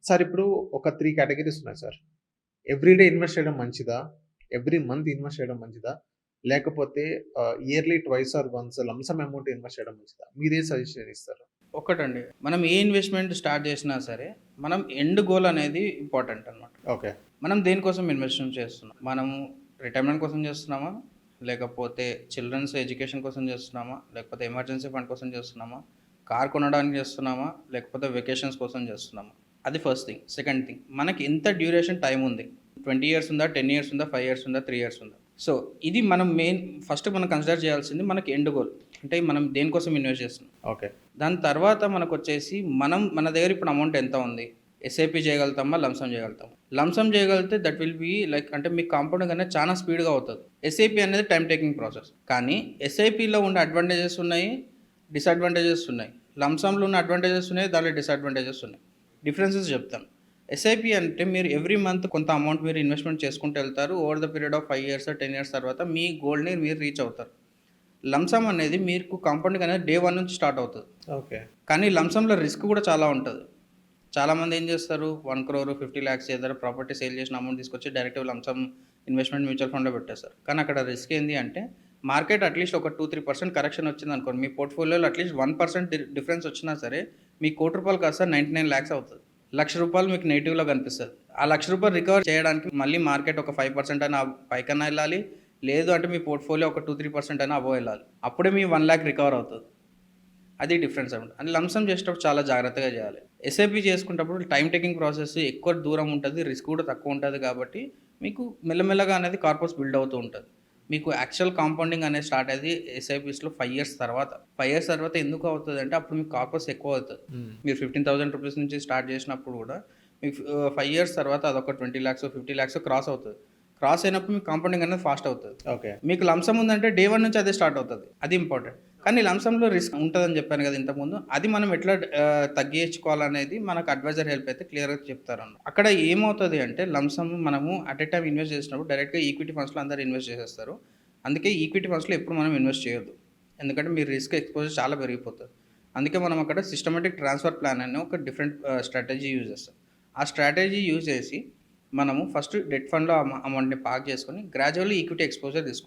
Sir ఇప్పుడు ఒక 3 categories ఉన్నాయి సార్. ఎవ్రీడే ఇన్వెస్ట్ చేయడం మంచిదా? ఎవ్రీ మంత్ ఇన్వెస్ట్ చేయడం మంచిదా? లేకపోతే yearly twice or once lump some amount invest చేయడం మంచిదా? మీరేం సజెషన్ ఇస్తారు? ఒకటండి. మనం ఏ ఇన్వెస్ట్‌మెంట్ స్టార్ట్ చేసినా సరే, మనం ఎండ్ గోల్ అనేది ఇంపార్టెంట్ అనమాట. ఓకే. మనం దేనికోసం ఇన్వెస్ట్‌మెంట్ చేస్తున్నాం? మనము రిటైర్మెంట్ కోసం చేస్తున్నామా? లేకపోతే చిల్డ్రన్స్ ఎడ్యుకేషన్ కోసం చేస్తున్నామా? లేకపోతే ఎమర్జెన్సీ ఫండ్ కోసం చేస్తున్నామా? కార్ కొనడానికి చేస్తున్నామా? లేకపోతే వెకేషన్స్ కోసం చేస్తున్నామా? అది ఫస్ట్ థింగ్. సెకండ్ థింగ్, మనకి ఎంత డ్యూరేషన్ టైమ్ ఉంది? 20 ఇయర్స్ ఉందా? 10 ఇయర్స్ ఉందా? 5 ఇయర్స్ ఉందా? 3 ఇయర్స్ ఉందా? సో, ఇది మనం ఫస్ట్ మనం కన్సిడర్ చేయాల్సింది మనకి ఎండ్ గోల్. అంటే మనం దేనికోసం ఇన్వెస్ట్ చేస్తున్నాం? ఓకే. దాని తర్వాత మనకొచ్చేసి మన దగ్గర ఇప్పుడు అమౌంట్ ఎంత ఉంది? ఎస్ఐపి చేయగలుగుతామా? లంసమ్ చేయగలుగుతామా? లంసమ్ చేయగలిగితే దట్ విల్ బీ లైక్ అంటే మీ కాంపౌండింగ్ అనేది చాలా స్పీడ్‌గా అవుతది. ఎస్ఐపి అనేది టైమ్ టేకింగ్ ప్రాసెస్. కానీ ఎస్ఐపిలో ఉండే అడ్వాంటేజెస్ ఉన్నాయి, డిసడ్వాంటేజెస్ ఉన్నాయి. లంసమ్‌లో ఉన్న అడ్వాంటేజెస్ ఉన్నాయి, దాంట్లో డిసడ్వాంటేజెస్ ఉన్నాయి. డిఫరెన్సెస్ చెప్తాను. ఎస్ఐపి అంటే మీరు ఎవ్రీ మంత్ కొంత అమౌంట్ మీరు ఇన్వెస్ట్‌మెంట్ చేసుకుంటూ వెళ్తారు. Over the period of 5 years, 10 years తర్వాత మీ గోల్‌ని మీరు రీచ్ అవుతారు. లంసమ్ అనేది మీకు కాంపౌండింగ్ అనేది డే 1 నుంచి స్టార్ట్ అవుతది. ఓకే. కానీ లంసమ్‌లో రిస్క్ కూడా చాలా ఉంటది. చాలామంది ఏం చేస్తారు, 1,00,00,000, 50,00,000 ఏదైనా ప్రాపర్టీ సేల్ చేసిన అమౌంట్ తీసుకొచ్చి డైరెక్ట్‌గా లంసమ్ ఇన్వెస్ట్‌మెంట్ మ్యూచువల్ ఫండ్‌లో పెట్టేస్తారు. కానీ అక్కడ రిస్క్ ఏంది అంటే మార్కెట్ అట్‌లీస్ట్ ఒక 2, 3% కరెక్షన్ వచ్చిందనుకోండి, మీ పోర్ట్‌ఫోలియోలో అట్‌లీస్ట్ 1% డిఫరెన్స్ వచ్చినా సరే మీ రూ. 1,00,00,000 కాస్త 99,00,000 అవుతది. రూ. 1,00,000 మీకు నెగెటివ్‌లో కనిపిస్తది. ఆ రూ. 1,00,000 రికవర్ చేయడానికి మళ్ళీ మార్కెట్ ఒక 5% అయినా పైకన్నా ఎళ్ళాలి. లేదు అంటే మీ పోర్ట్‌ఫోలియో ఒక 2, 3% అయినా అబోవ్ ఎళ్ళాలి. అప్పుడే మీ 1,00,000 రికవర్ అవుతది. అది డిఫరెన్స్ అనమాట. అండ్ లంసమ్ చేసేటప్పుడు చాలా జాగ్రత్తగా చేయాలి. ఎస్ఐపి చేసుకునేటప్పుడు టైమ్ టేకింగ్ ప్రాసెస్ ఎక్కువ దూరం ఉంటది. రిస్క్ కూడా తక్కువ ఉంటది కాబట్టి మీకు మెల్లమెల్లగా అనేది కార్పస్ బిల్డ్ అవుతూ ఉంటది. మీకు యాక్చువల్ కాంపౌండింగ్ అనేది స్టార్ట్ అయ్యేది ఎస్ఐపిస్‌లో 5 ఇయర్స్ తర్వాత. 5 ఇయర్స్ తర్వాత ఎందుకు అవుతదంటే అప్పుడు మీకు కార్పస్ ఎక్కువ అవుతది. హ్మ్. మీరు రూ. 15,000 నుంచి స్టార్ట్ చేసినప్పుడు కూడా మీకు 5 ఇయర్స్ తర్వాత అదొక 20,00,000, 50,00,000 క్రాస్ అవుతది. క్రాస్ అయినప్పుడు మీకు కాంపౌండింగ్ అనేది ఫాస్ట్ అవుతది. ఓకే. మీకు లంసమ్ ఉందంటే డే 1 నుంచి అదే స్టార్ట్ అవుతది. అది ఇంపార్టెంట్. కానీ లంసమ్‌లో రిస్క్ ఉంటదని చెప్పాను కదా ఇంతకుముందు. అది మనం ఎట్లా తగ్గించుకోవాలనేది మనకు అడ్వైజర్ హెల్ప్ అయితే క్లియర్‌గా చెప్తారన్నమాట. అక్కడ ఏమవుతది అంటే లంసమ్ మనము అట్ ఎ టైమ్ ఇన్వెస్ట్ చేసినప్పుడు డైరెక్ట్‌గా ఈక్విటీ ఫండ్స్‌లో అందరూ ఇన్వెస్ట్ చేసేస్తారు. అందుకే ఈక్విటీ ఫండ్స్‌లో ఎప్పుడు మనం ఇన్వెస్ట్ చేయొద్దు. ఎందుకంటే మీ రిస్క్ ఎక్స్‌పోజర్ చాలా పెరిగిపోతది. అందుకే మనం అక్కడ సిస్టమాటిక్ ట్రాన్స్‌ఫర్ ప్లాన్ అనే ఒక డిఫరెంట్ స్ట్రాటజీ యూజ్ చేస్తాం. ఆ స్ట్రాటజీ యూజ్ చేసి మనము ఫస్ట్ డెట్ ఫండ్‌లో అమౌంట్‌ని పార్క్ చేసుకొని గ్రాడ్యువల్లీ ఈక్విటీ ఎక్స్‌పోజర్ తీసుకుంటాం.